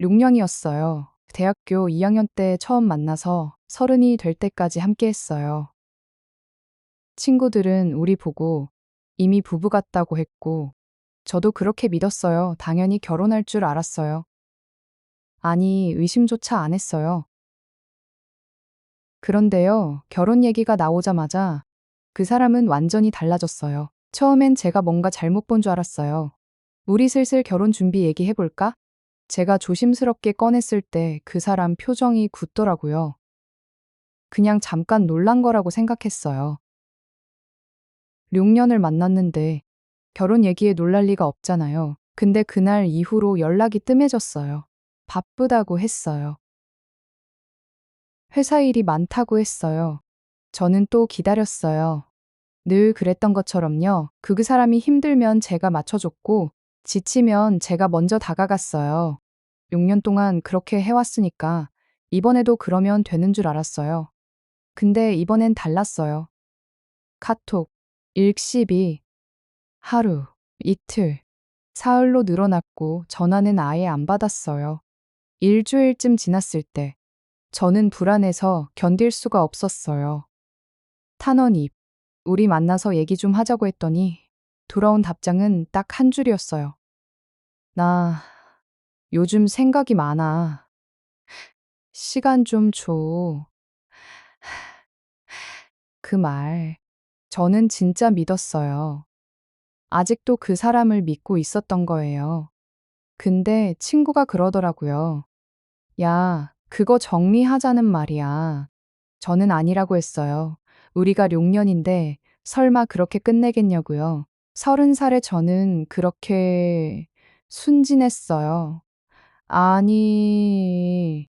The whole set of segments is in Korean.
6년이었어요. 대학교 2학년 때 처음 만나서 서른이 될 때까지 함께 했어요. 친구들은 우리 보고 이미 부부 같다고 했고, 저도 그렇게 믿었어요. 당연히 결혼할 줄 알았어요. 아니, 의심조차 안 했어요. 그런데요, 결혼 얘기가 나오자마자 그 사람은 완전히 달라졌어요. 처음엔 제가 뭔가 잘못 본 줄 알았어요. 우리 슬슬 결혼 준비 얘기해볼까? 제가 조심스럽게 꺼냈을 때 그 사람 표정이 굳더라고요. 그냥 잠깐 놀란 거라고 생각했어요. 6년을 만났는데 결혼 얘기에 놀랄 리가 없잖아요. 근데 그날 이후로 연락이 뜸해졌어요. 바쁘다고 했어요. 회사 일이 많다고 했어요. 저는 또 기다렸어요. 늘 그랬던 것처럼요. 그 사람이 힘들면 제가 맞춰줬고, 지치면 제가 먼저 다가갔어요. 6년 동안 그렇게 해왔으니까 이번에도 그러면 되는 줄 알았어요. 근데 이번엔 달랐어요. 카톡, 일십이, 하루, 이틀, 사흘로 늘어났고 전화는 아예 안 받았어요. 일주일쯤 지났을 때 저는 불안해서 견딜 수가 없었어요. 탄원입, 우리 만나서 얘기 좀 하자고 했더니 돌아온 답장은 딱 한 줄이었어요. 나 요즘 생각이 많아. 시간 좀 줘. 그 말, 저는 진짜 믿었어요. 아직도 그 사람을 믿고 있었던 거예요. 근데 친구가 그러더라고요. 야, 그거 정리하자는 말이야. 저는 아니라고 했어요. 우리가 6년인데 설마 그렇게 끝내겠냐고요. 30살에 저는 그렇게 순진했어요. 아니,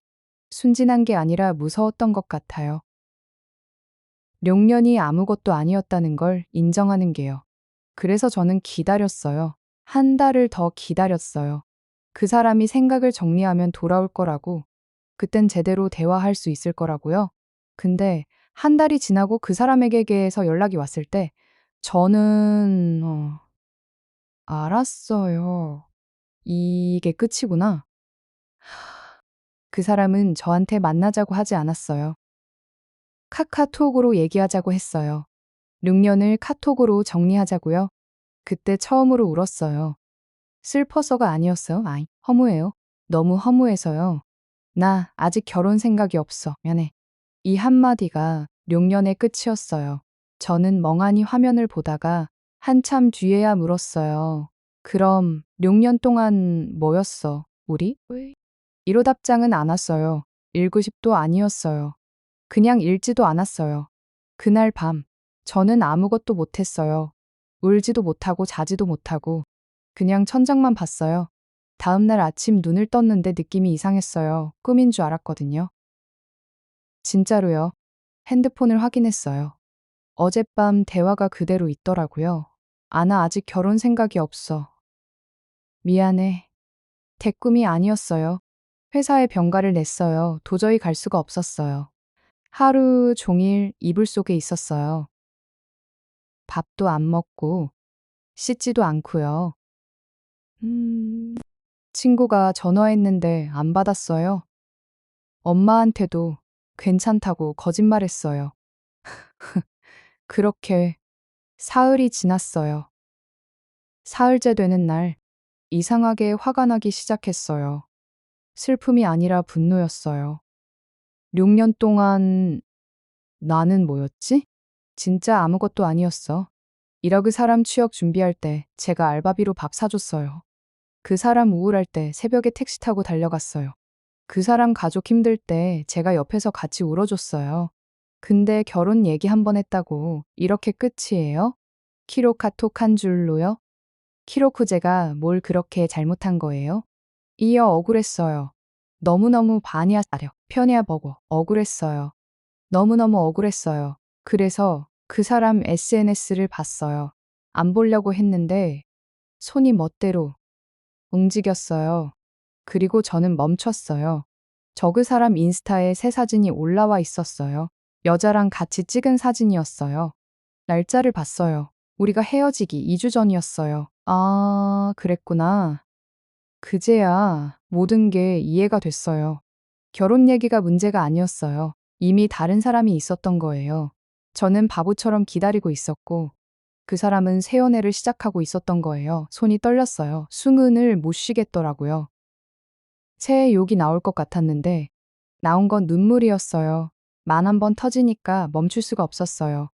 순진한 게 아니라 무서웠던 것 같아요. 6년이 아무것도 아니었다는 걸 인정하는 게요. 그래서 저는 기다렸어요. 한 달을 더 기다렸어요. 그 사람이 생각을 정리하면 돌아올 거라고, 그땐 제대로 대화할 수 있을 거라고요. 근데 한 달이 지나고 그 사람에게서 연락이 왔을 때 저는 알았어요. 이게 끝이구나. 그 사람은 저한테 만나자고 하지 않았어요. 카카톡으로 얘기하자고 했어요. 6년을 카톡으로 정리하자고요. 그때 처음으로 울었어요. 슬퍼서가 아니었어요. 아이, 허무해요. 너무 허무해서요. 나 아직 결혼 생각이 없어. 미안해. 이 한마디가 6년의 끝이었어요. 저는 멍하니 화면을 보다가 한참 뒤에야 물었어요. 그럼 6년 동안 뭐였어, 우리? 이로 답장은 안 왔어요. 읽고 싶도 아니었어요. 그냥 읽지도 않았어요. 그날 밤, 저는 아무것도 못했어요. 울지도 못하고 자지도 못하고 그냥 천장만 봤어요. 다음날 아침 눈을 떴는데 느낌이 이상했어요. 꿈인 줄 알았거든요. 진짜로요. 핸드폰을 확인했어요. 어젯밤 대화가 그대로 있더라고요. 아나 아직 결혼 생각이 없어. 미안해. 대꿈이 아니었어요. 회사에 병가를 냈어요. 도저히 갈 수가 없었어요. 하루 종일 이불 속에 있었어요. 밥도 안 먹고 씻지도 않고요. 친구가 전화했는데 안 받았어요. 엄마한테도 괜찮다고 거짓말했어요. 그렇게 사흘이 지났어요. 사흘째 되는 날, 이상하게 화가 나기 시작했어요. 슬픔이 아니라 분노였어요. 6년 동안 나는 뭐였지? 진짜 아무것도 아니었어. 1억 사람 취업 준비할 때 제가 알바비로 밥 사줬어요. 그 사람 우울할 때 새벽에 택시 타고 달려갔어요. 그 사람 가족 힘들 때 제가 옆에서 같이 울어줬어요. 근데 결혼 얘기 한 번 했다고 이렇게 끝이에요? 키로 카톡 한 줄로요? 키로쿠 제가 뭘 그렇게 잘못한 거예요? 이어 억울했어요. 너무너무 반이야 싸려. 편이야 버거. 억울했어요. 너무너무 억울했어요. 그래서 그 사람 SNS를 봤어요. 안 보려고 했는데 손이 멋대로 움직였어요. 그리고 저는 멈췄어요. 저 그 사람 인스타에 새 사진이 올라와 있었어요. 여자랑 같이 찍은 사진이었어요. 날짜를 봤어요. 우리가 헤어지기 2주 전이었어요. 아, 그랬구나. 그제야 모든 게 이해가 됐어요. 결혼 얘기가 문제가 아니었어요. 이미 다른 사람이 있었던 거예요. 저는 바보처럼 기다리고 있었고, 그 사람은 새 연애를 시작하고 있었던 거예요. 손이 떨렸어요. 숨을 못 쉬겠더라고요. 새해 욕이 나올 것 같았는데, 나온 건 눈물이었어요. 만 한 번 터지니까 멈출 수가 없었어요.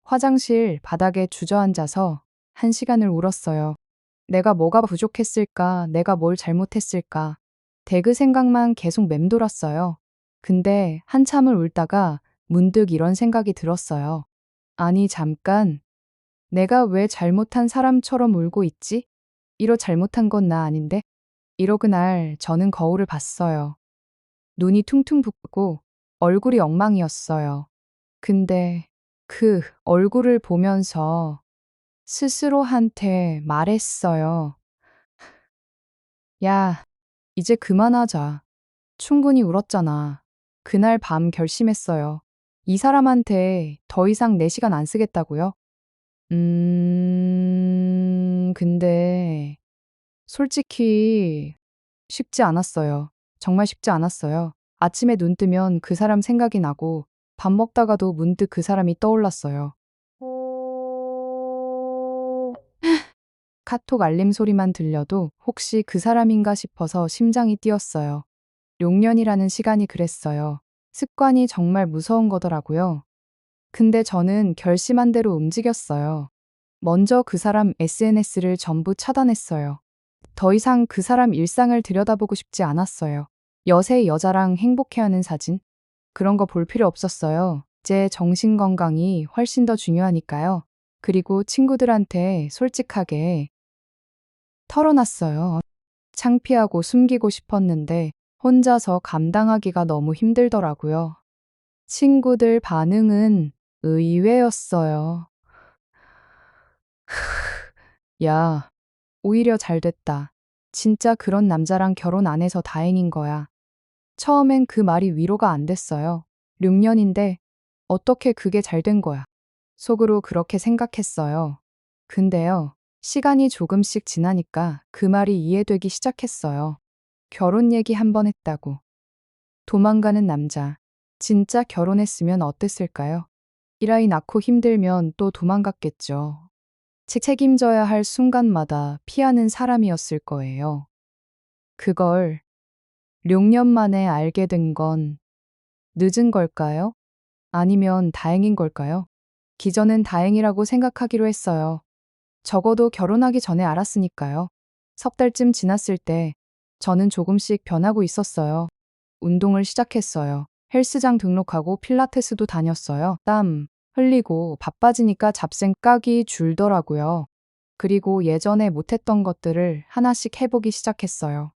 화장실 바닥에 주저앉아서 1시간을 울었어요. 내가 뭐가 부족했을까? 내가 뭘 잘못했을까? 대그 생각만 계속 맴돌았어요. 근데 한참을 울다가 문득 이런 생각이 들었어요. 아니, 잠깐. 내가 왜 잘못한 사람처럼 울고 있지? 이러 잘못한 건 나 아닌데? 이러 그날 저는 거울을 봤어요. 눈이 퉁퉁 붓고 얼굴이 엉망이었어요. 근데 그 얼굴을 보면서 스스로한테 말했어요. 야, 이제 그만하자. 충분히 울었잖아. 그날 밤 결심했어요. 이 사람한테 더 이상 내 시간 안 쓰겠다고요? 근데 솔직히 쉽지 않았어요. 정말 쉽지 않았어요. 아침에 눈 뜨면 그 사람 생각이 나고 밥 먹다가도 문득 그 사람이 떠올랐어요. 카톡 알림 소리만 들려도 혹시 그 사람인가 싶어서 심장이 뛰었어요. 6년이라는 시간이 그랬어요. 습관이 정말 무서운 거더라고요. 근데 저는 결심한 대로 움직였어요. 먼저 그 사람 SNS를 전부 차단했어요. 더 이상 그 사람 일상을 들여다보고 싶지 않았어요. 여세 여자랑 행복해하는 사진? 그런 거 볼 필요 없었어요. 제 정신 건강이 훨씬 더 중요하니까요. 그리고 친구들한테 솔직하게 털어놨어요. 창피하고 숨기고 싶었는데 혼자서 감당하기가 너무 힘들더라고요. 친구들 반응은 의외였어요. 야, 오히려 잘 됐다. 진짜 그런 남자랑 결혼 안 해서 다행인 거야. 처음엔 그 말이 위로가 안 됐어요. 6년인데 어떻게 그게 잘 된 거야. 속으로 그렇게 생각했어요. 근데요, 시간이 조금씩 지나니까 그 말이 이해되기 시작했어요. 결혼 얘기 한 번 했다고. 도망가는 남자. 진짜 결혼했으면 어땠을까요? 일 아이 낳고 힘들면 또 도망갔겠죠. 책임져야 할 순간마다 피하는 사람이었을 거예요. 그걸 6년 만에 알게 된 건 늦은 걸까요? 아니면 다행인 걸까요? 기저는 다행이라고 생각하기로 했어요. 적어도 결혼하기 전에 알았으니까요. 석 달쯤 지났을 때 저는 조금씩 변하고 있었어요. 운동을 시작했어요. 헬스장 등록하고 필라테스도 다녔어요. 땀 흘리고 바빠지니까 잡생각이 줄더라고요. 그리고 예전에 못했던 것들을 하나씩 해보기 시작했어요.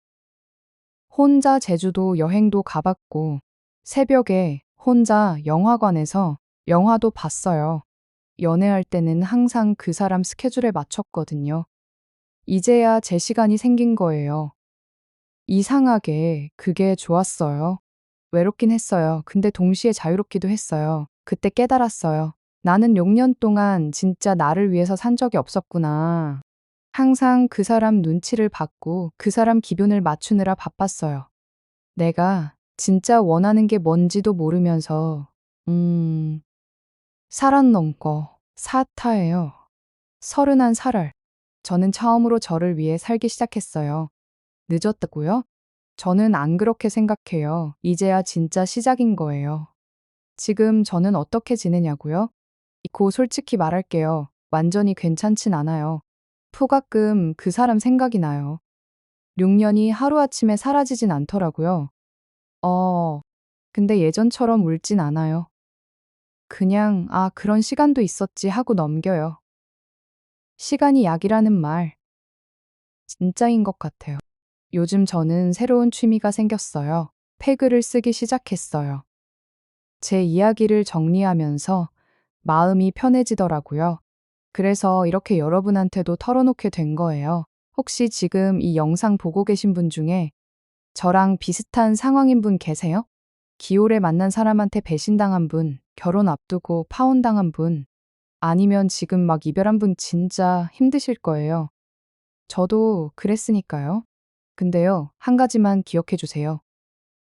혼자 제주도 여행도 가봤고, 새벽에 혼자 영화관에서 영화도 봤어요. 연애할 때는 항상 그 사람 스케줄에 맞췄거든요. 이제야 제 시간이 생긴 거예요. 이상하게 그게 좋았어요. 외롭긴 했어요. 근데 동시에 자유롭기도 했어요. 그때 깨달았어요. 나는 6년 동안 진짜 나를 위해서 산 적이 없었구나. 항상 그 사람 눈치를 받고 그 사람 기분을 맞추느라 바빴어요. 내가 진짜 원하는 게 뭔지도 모르면서, 살안 넘고 사타예요. 31살. 저는 처음으로 저를 위해 살기 시작했어요. 늦었다고요? 저는 안 그렇게 생각해요. 이제야 진짜 시작인 거예요. 지금 저는 어떻게 지내냐고요? 솔직히 말할게요. 완전히 괜찮진 않아요. 가끔 그 사람 생각이 나요. 6년이 하루아침에 사라지진 않더라고요. 근데 예전처럼 울진 않아요. 그냥, 아, 그런 시간도 있었지 하고 넘겨요. 시간이 약이라는 말, 진짜인 것 같아요. 요즘 저는 새로운 취미가 생겼어요. 패글을 쓰기 시작했어요. 제 이야기를 정리하면서 마음이 편해지더라고요. 그래서 이렇게 여러분한테도 털어놓게 된 거예요. 혹시 지금 이 영상 보고 계신 분 중에 저랑 비슷한 상황인 분 계세요? 기올에 만난 사람한테 배신당한 분, 결혼 앞두고 파혼당한 분, 아니면 지금 막 이별한 분 진짜 힘드실 거예요. 저도 그랬으니까요. 근데요, 한 가지만 기억해 주세요.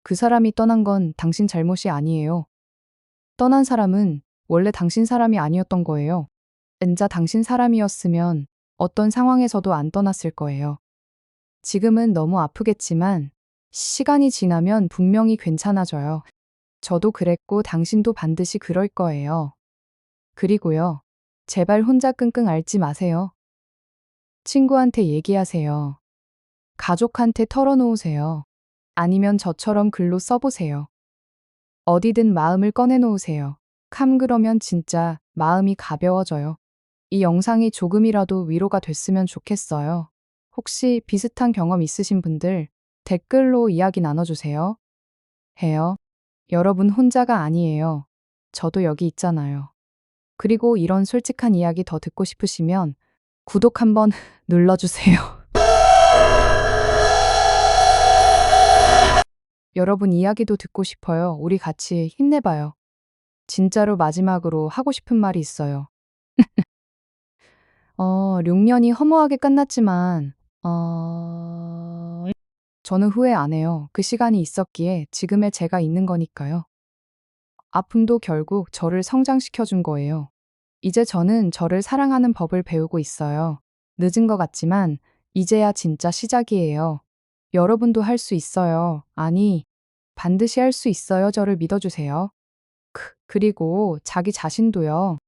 그 사람이 떠난 건 당신 잘못이 아니에요. 떠난 사람은 원래 당신 사람이 아니었던 거예요. 엔자 당신 사람이었으면 어떤 상황에서도 안 떠났을 거예요. 지금은 너무 아프겠지만 시간이 지나면 분명히 괜찮아져요. 저도 그랬고 당신도 반드시 그럴 거예요. 그리고요, 제발 혼자 끙끙 앓지 마세요. 친구한테 얘기하세요. 가족한테 털어놓으세요. 아니면 저처럼 글로 써보세요. 어디든 마음을 꺼내놓으세요. 그러면 진짜 마음이 가벼워져요. 이 영상이 조금이라도 위로가 됐으면 좋겠어요. 혹시 비슷한 경험 있으신 분들 댓글로 이야기 나눠주세요. 해요. 여러분 혼자가 아니에요. 저도 여기 있잖아요. 그리고 이런 솔직한 이야기 더 듣고 싶으시면 구독 한번 눌러주세요. 여러분 이야기도 듣고 싶어요. 우리 같이 힘내봐요. 진짜로 마지막으로 하고 싶은 말이 있어요. 6년이 허무하게 끝났지만, 저는 후회 안 해요. 그 시간이 있었기에 지금의 제가 있는 거니까요. 아픔도 결국 저를 성장시켜 준 거예요. 이제 저는 저를 사랑하는 법을 배우고 있어요. 늦은 것 같지만, 이제야 진짜 시작이에요. 여러분도 할 수 있어요. 아니, 반드시 할 수 있어요. 저를 믿어주세요. 그리고 자기 자신도요.